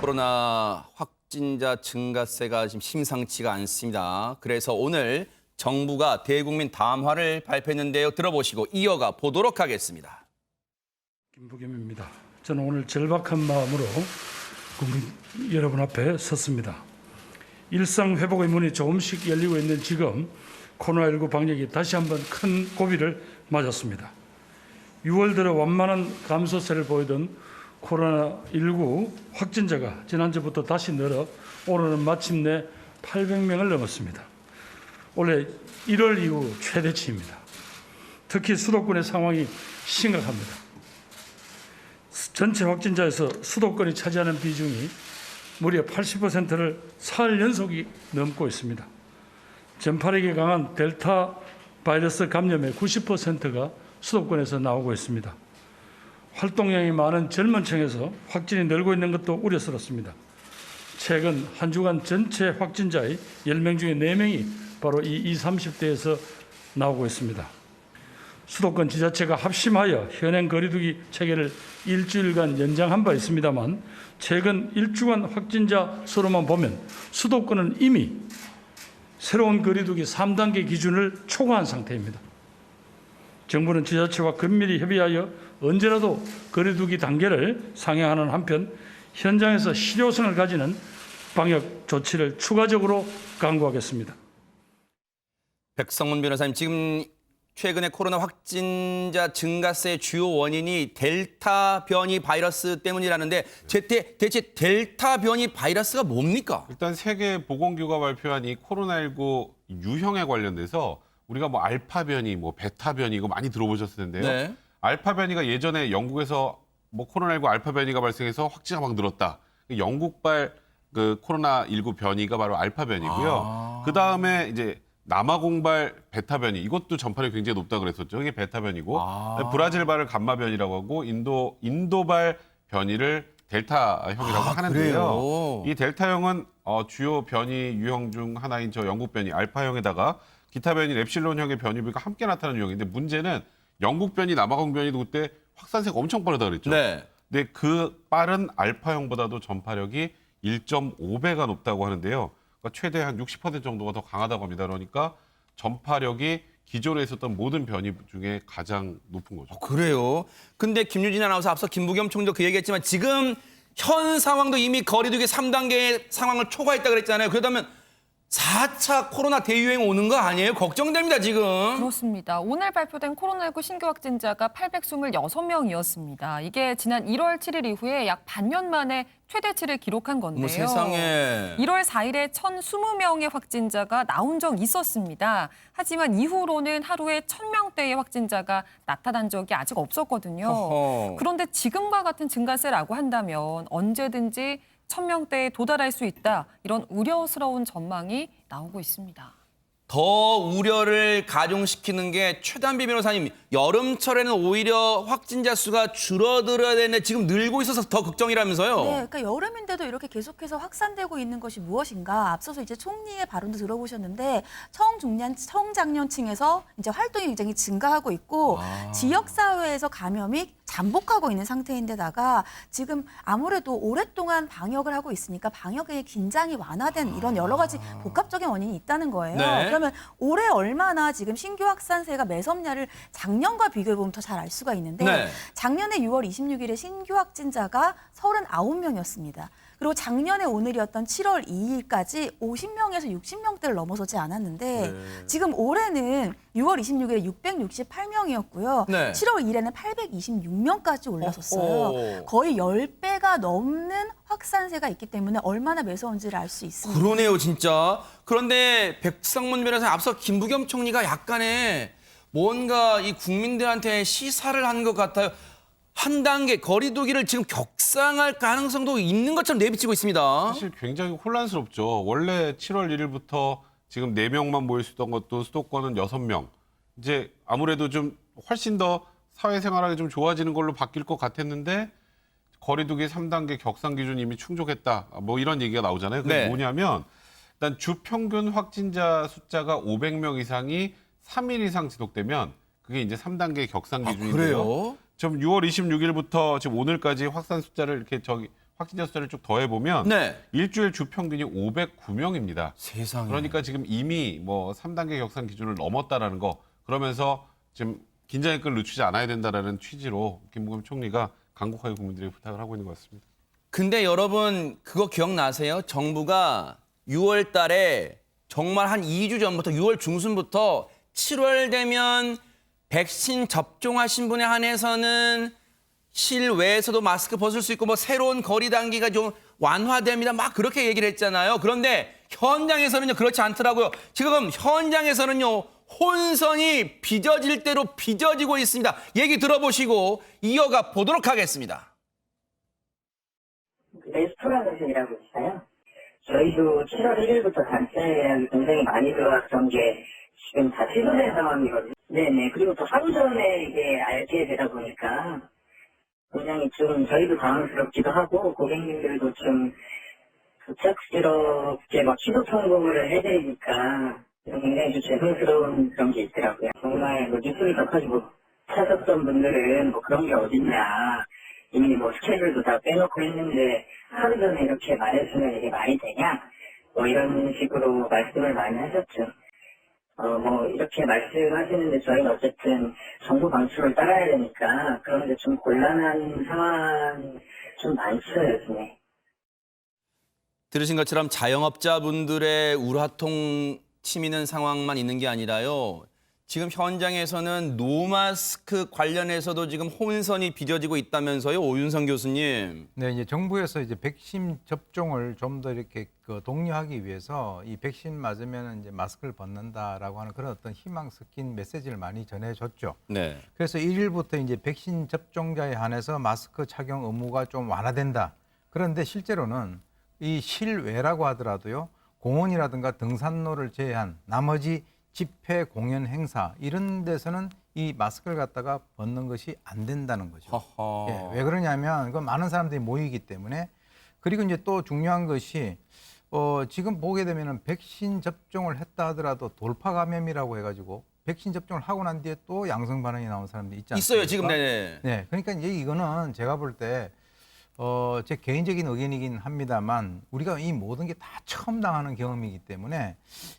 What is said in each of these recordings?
코로나 확진자 증가세가 지금 심상치가 않습니다. 그래서 오늘 정부가 대국민 담화를 발표했는데요. 들어보시고 이어가 보도록 하겠습니다. 김부겸입니다. 저는 오늘 절박한 마음으로 국민 여러분 앞에 섰습니다. 일상 회복의 문이 조금씩 열리고 있는 지금 코로나19 방역이 다시 한번 큰 고비를 맞았습니다. 6월 들어 완만한 감소세를 보이던 코로나19 확진자가 지난주부터 다시 늘어 오늘은 마침내 800명을 넘었습니다. 올해 1월 이후 최대치입니다. 특히 수도권의 상황이 심각합니다. 전체 확진자에서 수도권이 차지하는 비중이 무려 80%를 사흘 연속이 넘고 있습니다. 전파력이 강한 델타 바이러스 감염의 90%가 수도권에서 나오고 있습니다. 활동량이 많은 젊은 층에서 확진이 늘고 있는 것도 우려스럽습니다. 최근 한 주간 전체 확진자의 10명 중에 4명이 바로 이 20, 30대에서 나오고 있습니다. 수도권 지자체가 합심하여 현행 거리두기 체계를 일주일간 연장한 바 있습니다만 최근 일주간 확진자 수로만 보면 수도권은 이미 새로운 거리두기 3단계 기준을 초과한 상태입니다. 정부는 지자체와 긴밀히 협의하여 언제라도 거리두기 단계를 상향하는 한편 현장에서 실효성을 가지는 방역 조치를 추가적으로 강구하겠습니다. 백성문 변호사님, 지금 최근에 코로나 확진자 증가세의 주요 원인이 델타 변이 바이러스 때문이라는데 대체 델타 변이 바이러스가 뭡니까? 일단 세계보건기구가 발표한 이 코로나19 유형에 관련돼서 우리가 뭐 알파 변이, 뭐 베타 변이 이거 많이 들어보셨을 텐데요. 네. 알파 변이가 예전에 영국에서 뭐 코로나19 알파 변이가 발생해서 확진자가 막 늘었다. 영국발 그 코로나19 변이가 바로 알파 변이고요. 그 다음에 이제 남아공발 베타 변이, 이것도 전파력이 굉장히 높다 그랬었죠. 이게 베타 변이고, 브라질발을 감마 변이라고 하고 인도발 변이를 델타형이라고 하는데요. 그래요? 이 델타형은 주요 변이 유형 중 하나인 저 영국 변이 알파형에다가 기타 변이 랩실론형의 변이가 함께 나타나는 유형인데 문제는 영국 변이, 남아공 변이도 그때 확산세가 엄청 빠르다 그랬죠. 네. 근데 그 빠른 알파형보다도 전파력이 1.5배가 높다고 하는데요. 그러니까 최대 한 60% 정도가 더 강하다고 합니다. 그러니까 전파력이 기존에 있었던 모든 변이 중에 가장 높은 거죠. 그래요? 근데 김유진 아나운서 앞서 김부겸 총리도 그 얘기했지만 지금 현 상황도 이미 거리두기 3단계의 상황을 초과했다 그랬잖아요. 그렇다면 4차 코로나 대유행 오는 거 아니에요? 걱정됩니다, 지금. 그렇습니다. 오늘 발표된 코로나19 신규 확진자가 826명이었습니다. 이게 지난 1월 7일 이후에 약 반년 만에 최대치를 기록한 건데요. 어머, 세상에. 1월 4일에 1,020명의 확진자가 나온 적 있었습니다. 하지만 이후로는 하루에 1,000명대의 확진자가 나타난 적이 아직 없었거든요. 어허. 그런데 지금과 같은 증가세라고 한다면 언제든지 1,000명대에 도달할 수 있다. 이런 우려스러운 전망이 나오고 있습니다. 더 우려를 가중시키는 게 최단비 변호사님, 여름철에는 오히려 확진자 수가 줄어들어야 되는데 지금 늘고 있어서 더 걱정이라면서요? 네, 그러니까 여름인데도 이렇게 계속해서 확산되고 있는 것이 무엇인가? 앞서서 이제 총리의 발언도 들어보셨는데 청중년, 청장년층에서 이제 활동이 굉장히 증가하고 있고 지역 사회에서 감염이 잠복하고 있는 상태인데다가 지금 아무래도 오랫동안 방역을 하고 있으니까 방역의 긴장이 완화된 이런 여러 가지 복합적인 원인이 있다는 거예요. 네. 그러면 올해 얼마나 지금 신규 확산세가 매섭냐를 작년과 비교해보면 더 잘 알 수가 있는데 네. 작년에 6월 26일에 신규 확진자가 39명이었습니다. 그리고 작년에 오늘이었던 7월 2일까지 50명에서 60명대를 넘어서지 않았는데 지금 올해는 6월 26일에 668명이었고요. 네. 7월 1일에는 826명까지 올라섰어요. 어허. 거의 10배가 넘는 확산세가 있기 때문에 얼마나 매서운지를 알 수 있습니다. 그러네요, 진짜. 그런데 백성문 변호사님, 앞서 김부겸 총리가 약간의 뭔가 이 국민들한테 시사를 한 것 같아요. 한 단계 거리두기를 지금 격상할 가능성도 있는 것처럼 내비치고 있습니다. 사실 굉장히 혼란스럽죠. 원래 7월 1일부터 지금 4명만 모일 수 있던 것도 수도권은 6명. 이제 아무래도 좀 훨씬 더 사회생활하기 좀 좋아지는 걸로 바뀔 것 같았는데 거리두기 3단계 격상 기준이 이미 충족했다. 뭐 이런 얘기가 나오잖아요. 그게 네. 뭐냐면 일단 주 평균 확진자 숫자가 500명 이상이 3일 이상 지속되면 그게 이제 3단계 격상 기준인데요. 그래요? 지금 6월 26일부터 지금 오늘까지 확산 숫자를 이렇게 확진자 숫자를 쭉 더해보면 네. 일주일 주 평균이 509명입니다. 세상에. 그러니까 지금 이미 뭐 3단계 격상 기준을 넘었다라는 거, 그러면서 지금 긴장의 끈을 늦추지 않아야 된다라는 취지로 김부겸 총리가 간곡하게 국민들에게 부탁을 하고 있는 것 같습니다. 근데 여러분 그거 기억나세요? 정부가 6월 달에 정말 한 2주 전부터 6월 중순부터 7월 되면 백신 접종하신 분에 한해서는 실외에서도 마스크 벗을 수 있고 뭐 새로운 거리 단계가 좀 완화됩니다. 막 그렇게 얘기를 했잖아요. 그런데 현장에서는요 그렇지 않더라고요. 지금 현장에서는요 혼선이 빚어질 대로 빚어지고 있습니다. 얘기 들어보시고 이어가 보도록 하겠습니다. 레스토랑에서이라고 있어요. 저희도 7월 1일부터 단체 예약이 굉장히 많이 들어왔던 게 지금 다 취소된 상황이거든요. 네네. 그리고 또 하루 전에 이게 알게 되다 보니까 굉장히 좀 저희도 당황스럽기도 하고 고객님들도 좀 급작스럽게 막 취소 통보를 해드리니까 굉장히 좀 죄송스러운 그런 게 있더라고요. 정말 뭐 뉴스를 접하지 못하셨던 분들은 뭐 그런 게 어딨냐. 이미 뭐 스케줄도 다 빼놓고 했는데 하루 전에 이렇게 말해주면 이게 말이 되냐? 뭐 이런 식으로 말씀을 많이 하셨죠. 뭐 이렇게 말씀하시는데 저희는 어쨌든 정부 방침을 따라야 되니까 그런데 좀 곤란한 상황 좀 많죠 요즘에. 들으신 것처럼 자영업자분들의 우라통 치미는 상황만 있는 게 아니라요. 지금 현장에서는 노마스크 관련해서도 지금 혼선이 빚어지고 있다면서요, 오윤성 교수님. 네, 이제 정부에서 이제 백신 접종을 좀 더 이렇게 독려하기 위해서 이 백신 맞으면 이제 마스크를 벗는다라고 하는 그런 어떤 희망 섞인 메시지를 많이 전해줬죠. 네. 그래서 1일부터 이제 백신 접종자에 한해서 마스크 착용 의무가 좀 완화된다. 그런데 실제로는 이 실외라고 하더라도요, 공원이라든가 등산로를 제외한 나머지 집회, 공연, 행사 이런 데서는 이 마스크를 갖다가 벗는 것이 안 된다는 거죠. 허허. 예, 왜 그러냐면 그 많은 사람들이 모이기 때문에. 그리고 이제 또 중요한 것이 지금 보게 되면은 백신 접종을 했다 하더라도 돌파 감염이라고 해가지고 백신 접종을 하고 난 뒤에 또 양성 반응이 나온 사람들이 있지 않습니까? 있어요, 지금. 네. 네, 그러니까 이제 이거는 제가 볼 때 제 개인적인 의견이긴 합니다만 우리가 이 모든 게 다 처음 당하는 경험이기 때문에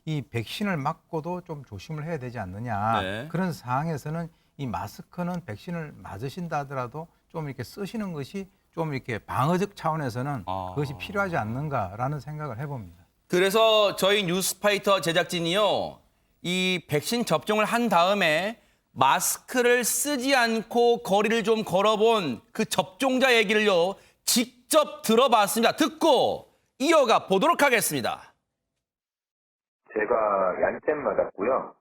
이 백신을 맞고도 좀 조심을 해야 되지 않느냐. 네. 그런 상황에서는 이 마스크는 백신을 맞으신다 하더라도 좀 이렇게 쓰시는 것이 좀 이렇게 방어적 차원에서는 그것이 필요하지 않는가라는 생각을 해봅니다. 그래서 저희 뉴스파이터 제작진이요. 이 백신 접종을 한 다음에 마스크를 쓰지 않고 거리를 좀 걸어본 그 접종자 얘기를요. 직접 들어봤습니다. 듣고 이어가 보도록 하겠습니다. 제가 얀센 맞았고요.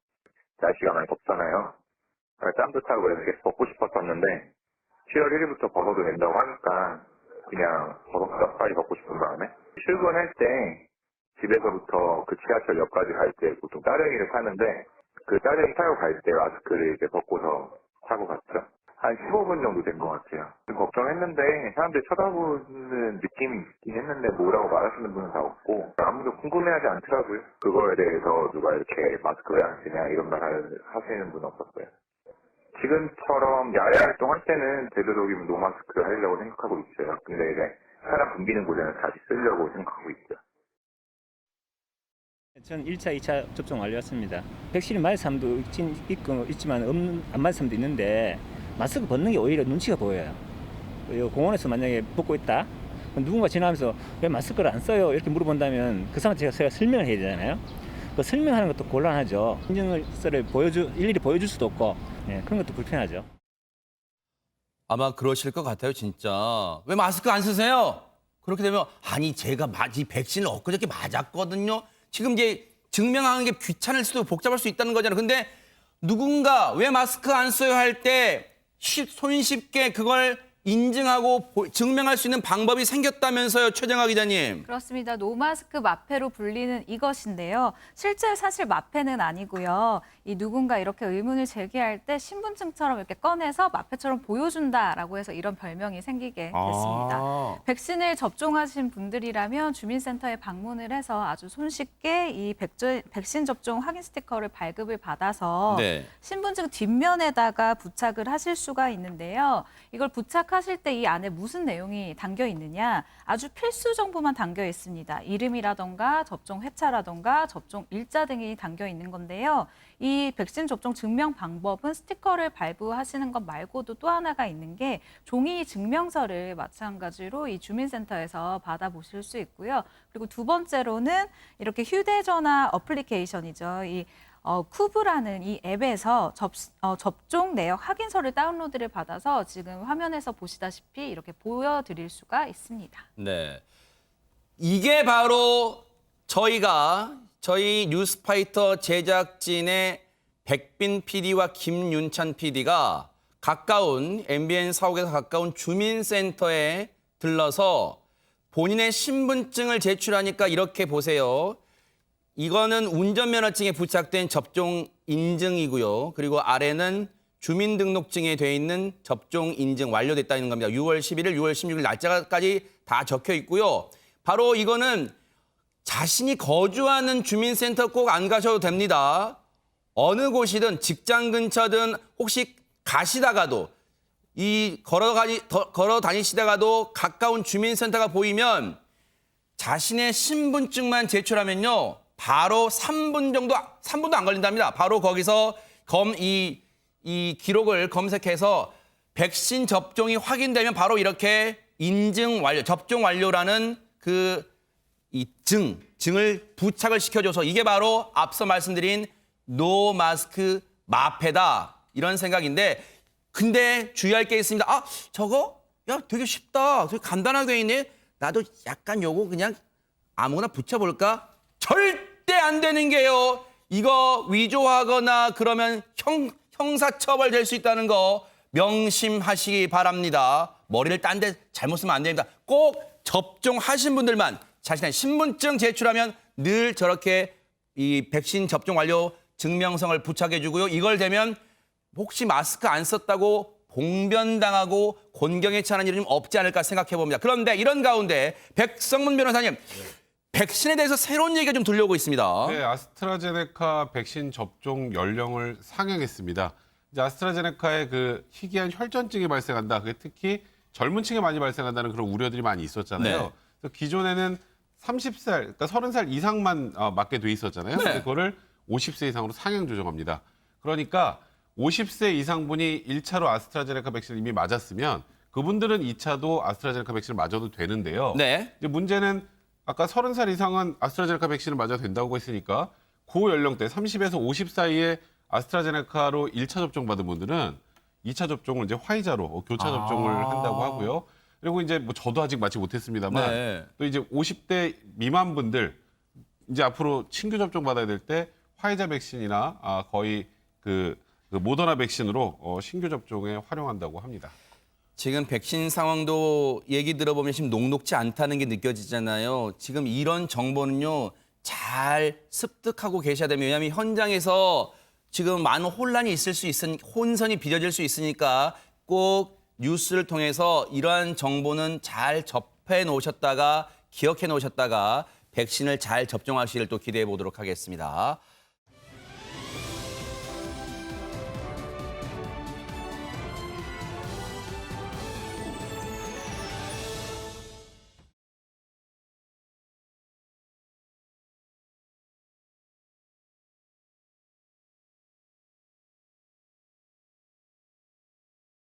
날씨가 많이 덥잖아요. 땀도 차고 그래서 계속 벗고 싶었었는데 7월 1일부터 벗어도 된다고 하니까 그냥 벗었어요. 빨리 벗고 싶은 마음에. 출근할 때 집에서부터 그 지하철역까지 갈 때 보통 따릉이를 타는데 그 따릉이 타고 갈 때 마스크를 이제 벗고서 타고 갔죠. 한 15분 정도 된 것 같아요. 좀 걱정했는데 사람들이 쳐다보는 느낌이 있긴 했는데 뭐라고 말하시는 분은 다 없고 아무도 궁금해하지 않더라고요. 그거에 대해서 누가 이렇게 마스크 왜 안 쓰냐 이런 말 하시는 분은 없었어요. 지금처럼 야외 활동할 때는 되도록이면 노마스크 하려고 생각하고 있어요. 근데 이제 사람 붐비는 곳에는 다시 쓰려고 생각하고 있죠. 전 1차, 2차 접종 완료했습니다. 백신을 맞은 사람도 있지만 안 맞은 사람도 있는데 마스크 벗는 게 오히려 눈치가 보여요. 공원에서 만약에 벗고 있다? 누군가 지나면서 왜 마스크를 안 써요? 이렇게 물어본다면 그 사람한테 제가 설명을 해야 되잖아요. 그 설명하는 것도 곤란하죠. 인증서를 일일이 보여줄 수도 없고 그런 것도 불편하죠. 아마 그러실 것 같아요, 진짜. 왜 마스크 안 쓰세요? 그렇게 되면 아니 제가 이 백신을 엊그저께 맞았거든요. 지금 이제 증명하는 게 귀찮을 수도 복잡할 수 있다는 거잖아요. 근데 누군가 왜 마스크 안 써요 할 때 손쉽게 그걸 인증하고 증명할 수 있는 방법이 생겼다면서요, 최정아 기자님. 그렇습니다. 노마스크 마패로 불리는 이것인데요. 실제 사실 마패는 아니고요. 이 누군가 이렇게 의문을 제기할 때 신분증처럼 이렇게 꺼내서 마패처럼 보여준다라고 해서 이런 별명이 생기게 됐습니다. 백신을 접종하신 분들이라면 주민센터에 방문을 해서 아주 손쉽게 이 백신 접종 확인 스티커를 발급을 받아서 네. 신분증 뒷면에다가 부착을 하실 수가 있는데요. 이걸 부착하 예약하실 때 이 안에 무슨 내용이 담겨 있느냐? 아주 필수 정보만 담겨 있습니다. 이름이라던가 접종 회차라던가 접종 일자 등이 담겨 있는 건데요. 이 백신 접종 증명 방법은 스티커를 발부하시는 것 말고도 또 하나가 있는 게 종이 증명서를 마찬가지로 이 주민센터에서 받아보실 수 있고요. 그리고 두 번째로는 이렇게 휴대전화 어플리케이션이죠. 이 쿠브라는 이 앱에서 접종 내역 확인서를 다운로드를 받아서 지금 화면에서 보시다시피 이렇게 보여드릴 수가 있습니다. 네. 이게 바로 저희 뉴스파이터 제작진의 백빈 PD와 김윤찬 PD가 가까운 MBN 사옥에서 가까운 주민센터에 들러서 본인의 신분증을 제출하니까 이렇게 보세요. 이거는 운전면허증에 부착된 접종 인증이고요. 그리고 아래는 주민등록증에 돼 있는 접종 인증 완료됐다는 겁니다. 6월 11일, 6월 16일 날짜까지 다 적혀 있고요. 바로 이거는 자신이 거주하는 주민센터 꼭 안 가셔도 됩니다. 어느 곳이든 직장 근처든 혹시 가시다가도 걸어 다니시다가도 가까운 주민센터가 보이면 자신의 신분증만 제출하면요. 바로 3분도 안 걸린답니다. 바로 거기서 이 기록을 검색해서 백신 접종이 확인되면 바로 이렇게 인증 완료, 접종 완료라는 이 증을 부착을 시켜줘서 이게 바로 앞서 말씀드린 노 마스크 마패다 이런 생각인데 근데 주의할 게 있습니다. 아, 저거? 야, 되게 쉽다. 되게 간단하게 돼 있네. 나도 약간 요거 그냥 아무거나 붙여볼까? 절대 안 되는 게요. 이거 위조하거나 그러면 형사처벌 될 수 있다는 거 명심하시기 바랍니다. 머리를 딴 데 잘못 쓰면 안 됩니다. 꼭 접종하신 분들만 자신의 신분증 제출하면 늘 저렇게 이 백신 접종 완료 증명성을 부착해 주고요. 이걸 대면 혹시 마스크 안 썼다고 봉변당하고 곤경에 처하는 일이 좀 없지 않을까 생각해 봅니다. 그런데 이런 가운데 백성문 변호사님, 백신에 대해서 새로운 얘기가 좀 들려오고 있습니다. 네, 아스트라제네카 백신 접종 연령을 상향했습니다. 이제 아스트라제네카의 그 희귀한 혈전증이 발생한다. 그게 특히 젊은 층에 많이 발생한다는 그런 우려들이 많이 있었잖아요. 네. 그래서 기존에는 30살, 그러니까 30살 이상만 맞게 돼 있었잖아요. 네. 그거를 50세 이상으로 상향 조정합니다. 그러니까 50세 이상 분이 1차로 아스트라제네카 백신을 이미 맞았으면 그분들은 2차도 아스트라제네카 백신을 맞아도 되는데요. 네. 이제 문제는 아까 30살 이상은 아스트라제네카 백신을 맞아도 된다고 했으니까 그 연령대 30에서 50 사이에 아스트라제네카로 1차 접종 받은 분들은 2차 접종을 이제 화이자로 교차 접종을 한다고 하고요. 그리고 이제 뭐 저도 아직 맞지 못했습니다만 네. 또 이제 50대 미만 분들 이제 앞으로 신규 접종 받아야 될 때 화이자 백신이나 거의 그 모더나 백신으로 신규 접종에 활용한다고 합니다. 지금 백신 상황도 얘기 들어보면 지금 녹록지 않다는 게 느껴지잖아요. 지금 이런 정보는요. 잘 습득하고 계셔야 됩니다. 왜냐하면 현장에서 지금 많은 혼란이 혼선이 빚어질 수 있으니까 꼭 뉴스를 통해서 이러한 정보는 잘 접해 놓으셨다가 기억해 놓으셨다가 백신을 잘 접종하시기를 또 기대해 보도록 하겠습니다.